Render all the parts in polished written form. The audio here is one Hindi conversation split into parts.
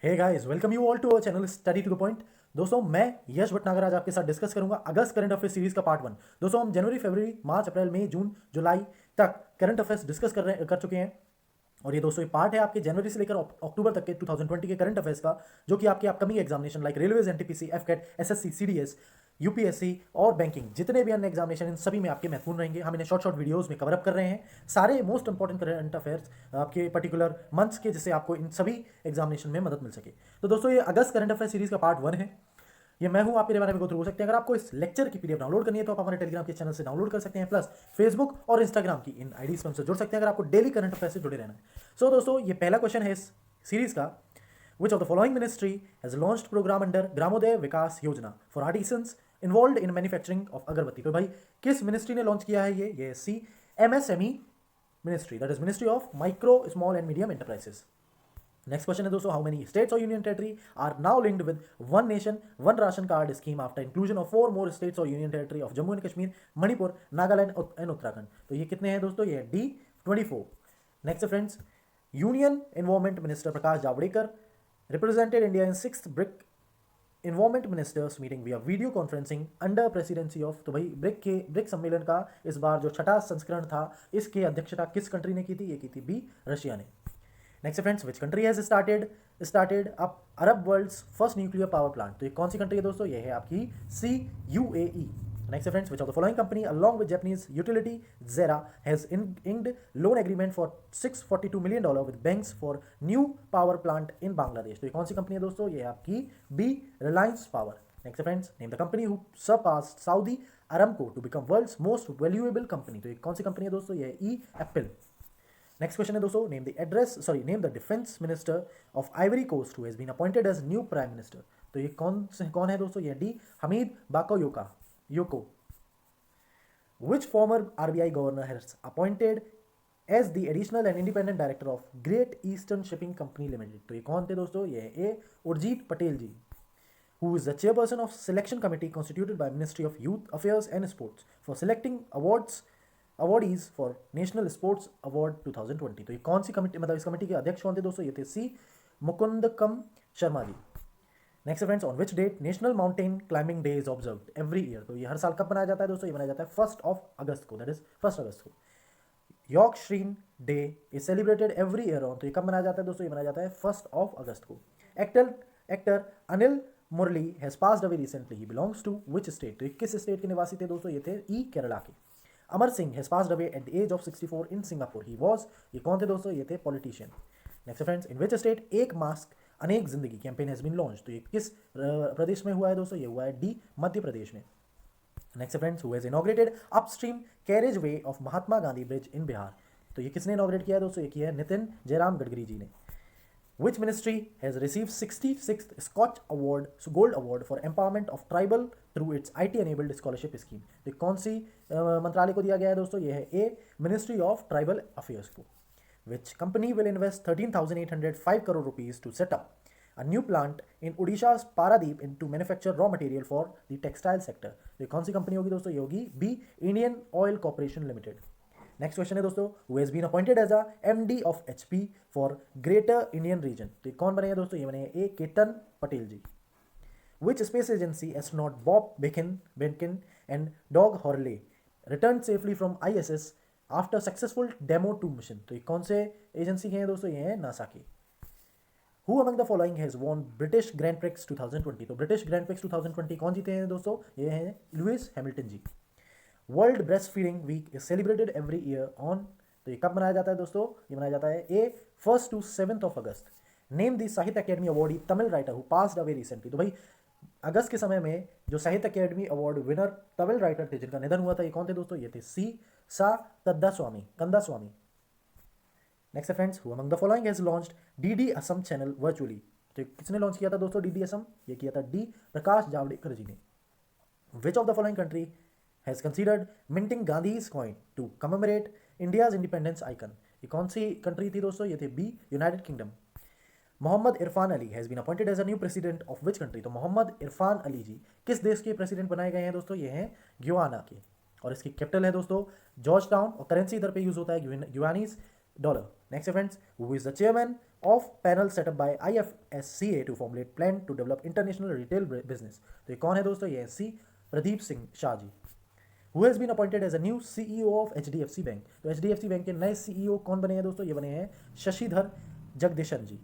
Hey guys, welcome you all to our channel study to the point. दोस्तों, मैं यश भटनागर आज आपके साथ डिस्कस करूंगा अगस्त करंट अफेयर सीरीज का पार्ट 1। दोस्तों, हम जनवरी, फरवरी, मार्च, अप्रैल, मई, जून, जुलाई तक करंट अफेयर्स डिस्कस कर चुके हैं। और ये दोस्तों ये पार्ट है आपके जनवरी से लेकर अक्टूबर तक के 2020 के करंट अफेयर्स का, जो कि आपके upcoming examination like railways, NTPC, AFCAT, SSC, CDS, UPSC और बैंकिंग, जितने भी अन्य एग्जामिनेशन इन सभी में आपके महत्वपूर्ण रहेंगे। हम इन्हें शॉर्ट शॉर्ट वीडियोस में कवर अप कर रहे हैं, सारे मोस्ट इंपॉर्टेंट करंट अफेयर्स आपके पर्टिकुलर मंथ्स के, जिससे आपको इन सभी एग्जामिनेशन में मदद मिल सके। तो दोस्तों, ये अगस्त करंट अफेयर सीरीज का पार्ट 1 है। ये मैं हूं, आप मेरे बारे में गो थ्रू हो सकते हैं। अगर आपको इस लेक्चर की पीडीएफ डाउनलोड करनी है तो आप हमारे टेलीग्राम के चैनल से डाउनलोड कर सकते हैं, प्लस फेसबुक और इंस्टाग्राम की इन आईडीज पर हमसे जुड़ सकते हैं अगर आपको डेली करंट अफेयर से जुड़े रहना है। सो दोस्तों, ये पहला क्वेश्चन है इस सीरीज का। Which of the following ministry has launched program under ग्रामोदय विकास योजना for artisans involved in manufacturing of अगरबत्ती? तो भाई, किस मिनिस्ट्री ने लॉन्च किया है ये C MSME ministry, that is ministry of micro small and medium enterprises. Next question है दोस्तों, हाउ मेनी स्टेट्स और union territory are now linked with one nation one ration card scheme after inclusion of 4 more states और union territory of Jammu and Kashmir, Manipur, Nagaland and Uttarakhand? तो ये कितने हैं दोस्तों? ये D 24। Next friends, union environment minister Prakash Javadekar represented India in 6th BRIC Environment Ministers meeting via video conferencing under presidency of। तो भाई, ब्रिक सम्मेलन का इस बार जो छठा संस्करण था, इसकी अध्यक्षता किस कंट्री ने की थी? ये की थी बी, रशिया ने। Next friends, which country has started up Arab world's first nuclear power plant? तो ये कौन सी कंट्री है दोस्तों? ये है आपकी सी, UAE. Next friends, which of the following company along with Japanese utility Zera has inked loan agreement for $642 million with banks for new power plant in Bangladesh? तो ये कौन सी कंपनी है दोस्तों? ये है आपकी B, Reliance power. Next friends, name the company who surpassed Saudi Aramco to become world's most valuable company? तो ये कौन सी कंपनी है दोस्तों? ये है ई, एप्पल। नेक्स्ट क्वेश्चन है दोस्तों, name the defence minister of Ivory Coast who has been appointed as new prime minister? तो ये कौन है दोस्तों? ये डी, हमीद बाकोयोका योको। Which former RBI governor has appointed as the additional and independent director of Great Eastern Shipping Company Limited? तो ये कौन थे दोस्तों? ये है ए, उर्जीत पटेल जी, who is the chairperson of selection committee constituted by Ministry of Youth Affairs and Sports for selecting awardees for National Sports Award 2020। तो ये कौन सी कमेटी, मतलब इस कमेटी के अध्यक्ष कौन थे दोस्तों? ये थे C, Mukundakam Sharma ji. Next friends, on which date national mountain climbing day is observed every year? तो ये हर साल कब मनाया जाता है दोस्तों? ये मनाया जाता है 1 अगस्त को, दैट इज 1 अगस्त को। Yorkshire day is celebrated every year on. तो ये कब मनाया जाता है दोस्तों? ये मनाया जाता है 1 अगस्त को। Actor Anil Murali has passed away recently, he belongs to which state? तो ये किस स्टेट के निवासी थे दोस्तों? ये थे ई, केरला के। Amar Singh has passed away at the age of 64 in Singapore, he was, ये कौन थे दोस्तों? ये थे politician. Next friends, in which state एक मास्क अनेक जिंदगी कैंपेन हैज बीन लॉन्च? तो ये किस प्रदेश में हुआ है दोस्तों? ये हुआ है डी, मध्य प्रदेश में। Next friends, who has inaugurated upstream carriage way of Mahatma Gandhi bridge इन बिहार? तो ये किसने इनॉग्रेट किया है दोस्तों? ये किया है नितिन जयराम गडकरी जी ने। Which ministry has received 66th Scotch Award, Gold Award for Empowerment of Tribal through its IT-enabled scholarship scheme? तो कौन सी मंत्रालय को दिया गया है दोस्तों? ये है ए, मिनिस्ट्री ऑफ ट्राइबल अफेयर्स को। Which company will invest 13,805 crore rupees to set up a new plant in Odisha's Paradeep to manufacture raw material for the textile sector? तो कौन सी कंपनी होगी दोस्तों? ये होगी B, Indian oil corporation limited. Next question है दोस्तों, who has been appointed as a MD of HP for greater Indian region? तो ये कौन बने हैं दोस्तों? ये बने हैं A, Ketan Patel ji. Which space agency astronaut Bob Behnken and Doug Hurley return safely from ISS after successful demo 2 mission? तो ये कौन से एजेंसी के हैं दोस्तों? ये हैं नासा के। Who among the following has won British grand prix 2020? तो ब्रिटिश ग्रैंड प्रिक्स 2020 कौन जीते हैं दोस्तों? ये हैं Lewis Hamilton ji. World breastfeeding week is celebrated every year on? तो ये कब मनाया जाता है दोस्तों? ये मनाया जाता है ए, 1 to 7 अगस्त। नेम दी साहित्य academy awardee Tamil writer who passed away recently? तो भाई, अगस्त के समय में जो साहित्य academy award winner Tamil writer थे जिनका निधन हुआ था, ये कौन थे दोस्तों? ये थे सी, सा Kandaswamy. Next friends, who among the following has launched DD Assam channel virtually? तो किसने लॉन्च किया था दोस्तों डीडी असम? ये किया था डी, प्रकाश जावड़ेकर जी ने। Which of the following country has considered minting Gandhi's coin to commemorate India's independence icon? ये कौन सी कंट्री थी दोस्तों? ये थे B, United Kingdom. Mohammad Irfan Ali has been appointed as a new president of which country? तो मोहम्मद इरफान अली जी किस देश के प्रेसिडेंट बनाए गए हैं दोस्तों? ये हैं ग्युआना के, और इसकी कैपिटल है दोस्तों जॉर्ज टाउन, और करेंसी इधर पे यूज होता है Guyanese dollar. Next friends, who is the chairman of panel set up by IFSCA to formulate plan to develop international retail business. तो ये कौन है दोस्तों? ये C Pradeep Singh Shah ji. Who has been appointed as a new CEO of HDFC bank. तो HDFC बैंक के नए CEO कौन बने हैं दोस्तों? ये बने हैं Sashidhar Jagdishan ji.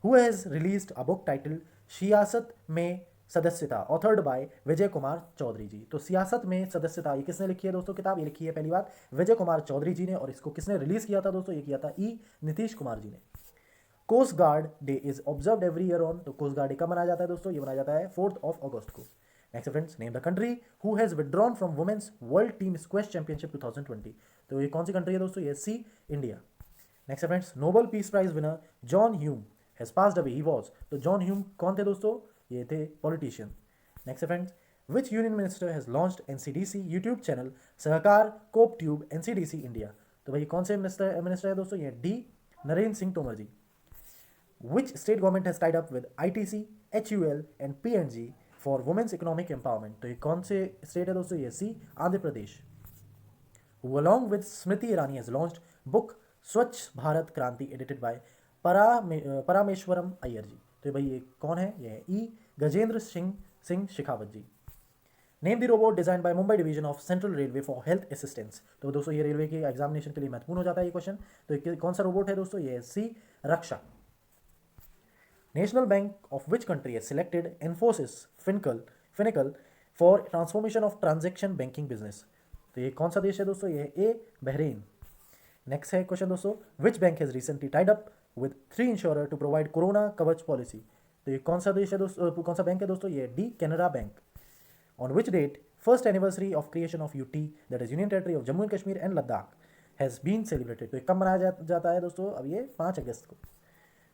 Who has released a book title Siyasat Mein Sadasyata authored by Vijay Kumar Chaudhary ji. तो सियासत में सदस्यता ये किसने लिखी है दोस्तों? किताब ये लिखी है पहली बात विजय कुमार चौधरी जी ने, और इसको किसने रिलीज किया था दोस्तों? ये किया था नीतीश कुमार जी ने। Coast guard day is observed every year on. तो कोस्ट गार्ड डे कब मनाया जाता है दोस्तों? ये मनाया जाता है 4 अगस्त को। Next friends, name the country who has withdrawn from women's world team squash championship 2020। तो ये कौन सी कंट्री है दोस्तों? ये C India. Next friends, Nobel peace prize winner John Hume has passed away. He was. तो जॉन ह्यूम कौन थे दोस्तों? ये थे politician. Next friends, which union minister has launched NCDC YouTube channel Sahakar Cooptube NCDC India. तो भाई कौन से मिनिस्टर है दोस्तों? ये D Narendra Singh Tomar ji. Which state government has tied up with ITC, HUL and PNG for women's economic empowerment? तो ये कौन से स्टेट है दोस्तों? ये सी Andhra Pradesh. Who along with Smriti Irani has launched book Swachh Bharat Kranti edited by Parameswaran Iyer ji. तो भाई ये कौन है? ये E Gajendra Singh Shekhawat ji. Name the robot design by Mumbai division of central railway for health assistance. तो दोस्तों ये रेलवे के एग्जामिनेशन के लिए महत्वपूर्ण हो जाता है ये क्वेश्चन। तो कौन सा रोबोट है दोस्तों? ये C Raksha. National bank of which country has selected Infosys Finacle for transformation of transaction banking business. तो ये कौन सा देश है दोस्तों? ये ए बहरीन। नेक्स्ट है क्वेश्चन दोस्तों, which bank has recently tied up with 3 insurer to provide corona Kavach policy. तो ये कौन सा देश है दोस्तों? कौन सा बैंक है दोस्तों? ये D Canara bank. On which date first anniversary of creation of UT that is union territory of Jammu and Kashmir and Ladakh has been celebrated. तो कब मनाया जाता है दोस्तों? अब ये 5 अगस्त को।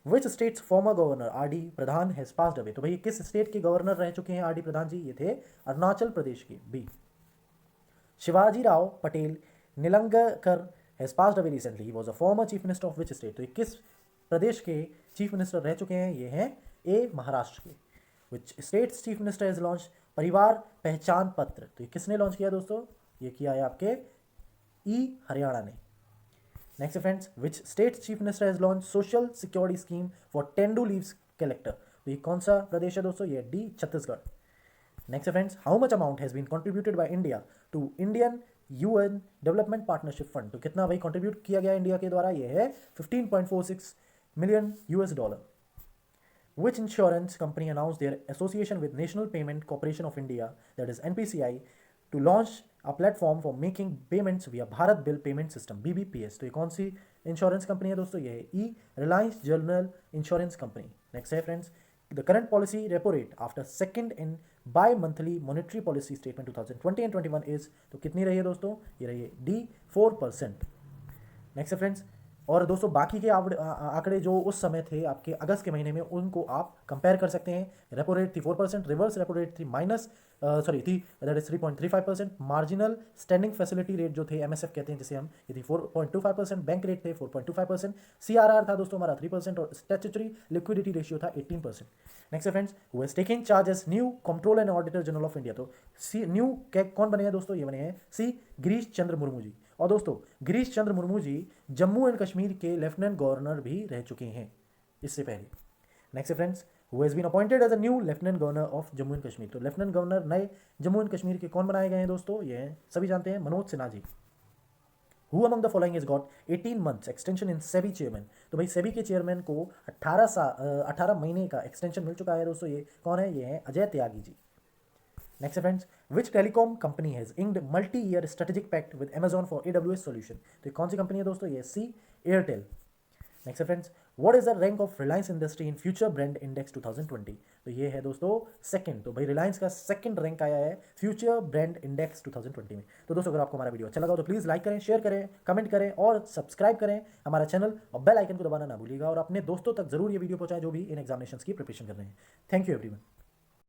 Which states former governor RD Pradhan has passed away. तो भाई किस स्टेट के गवर्नर रह चुके हैं RD प्रधान जी? ये थे अरुणाचल प्रदेश के। B Shivaji Rao Patil Nilangekar has passed away recently. He was a former chief minister of which state. तो ये किस प्रदेश के चीफ मिनिस्टर रह चुके हैं? ये हैं ए महाराष्ट्र के। Which states chief minister has launch परिवार पहचान पत्र। तो ये किसने लॉन्च किया दोस्तों? ये किया है आपके हरियाणा ने। Next friends, which state chief minister has launch social security scheme for tendu leaves collector. तो ये कौन सा प्रदेश है दोस्तों? ये D Chhattisgarh. Next friends, how much amount has been contributed by India to Indian UN development partnership fund. तो कितना भाई कंट्रीब्यूट किया गया इंडिया के द्वारा? ये है $15.46 million US। Which insurance company announced their association with National Payment Corporation of India, that is NPCI, to launch a platform for making payments via Bharat Bill Payment System BBPS। तो ये कौन सी इंश्योरेंस कंपनी है दोस्तों? ये है ई Reliance general insurance company. Next है friends, the current policy repo rate after second in bimonthly monetary policy statement 2020 and 21 is. तो कितनी रही है दोस्तों? ये रही है डी 4%। नेक्स्ट है फ्रेंड्स, और दोस्तों बाकी के आंकड़े जो उस समय थे आपके अगस्त के महीने में, उनको आप कंपेयर कर सकते हैं। रेपो रेट थी 4%, रिवर्स रेपो रेट थी that is 3.35%। Marginal standing facility rate जो थे MSF कहते हैं जिसे हम, ये थी 4.25%। बैंक रेट थे 4.25%। CRR था दोस्तों हमारा 3% और स्टैट्यूटरी लिक्विडिटी रेशियो था 18%। Next friends, who has taken charge as new controller and auditor general of India. तो सी न्यू कौन बने हैं दोस्तों? ये बने हैं सी गिरीश चंद्र मुर्मू जी। और दोस्तों गिरीश चंद्र मुर्मू जी जम्मू एंड कश्मीर के लेफ्टिनेंट गवर्नर भी रह चुके हैं इससे पहले। Next friends, who has been appointed as a new lieutenant governor of Jammu and Kashmir. तो लेफ्टिनेंट गवर्नर नए जम्मू एंड कश्मीर के कौन बनाए गए हैं दोस्तों? ये सभी जानते हैं, Manoj Sinha ji. Who among the following is got 18 months extension in SEBI chairman. तो भाई सेबी के चेयरमैन को 18 महीने का एक्सटेंशन मिल चुका है दोस्तों। ये कौन है? ये है Ajay Tyagi ji. Next friends, which telecom company has inked multi year strategic pact with Amazon for AWS solution. तो ये कौन सी कंपनी है दोस्तों? ये सी Airtel. Next friends, what is the rank of Reliance industry in future brand index 2020। तो ये है दोस्तों सेकंड। तो भाई रिलायंस का सेकंड रैंक आया है फ्यूचर ब्रांड इंडेक्स 2020 में। तो दोस्तों अगर आपको हमारा वीडियो अच्छा लगा तो प्लीज़ लाइक करें, शेयर करें, कमेंट करें और सब्सक्राइब करें हमारा चैनल, और बेल आइकन को दबाना ना भूलिएगा, और अपने दोस्तों तक जरूर ये वीडियो पहुंचाएं जो भी इन एग्जामिनेशंस की प्रिपरेशन कर रहे हैं। Thank you everyone.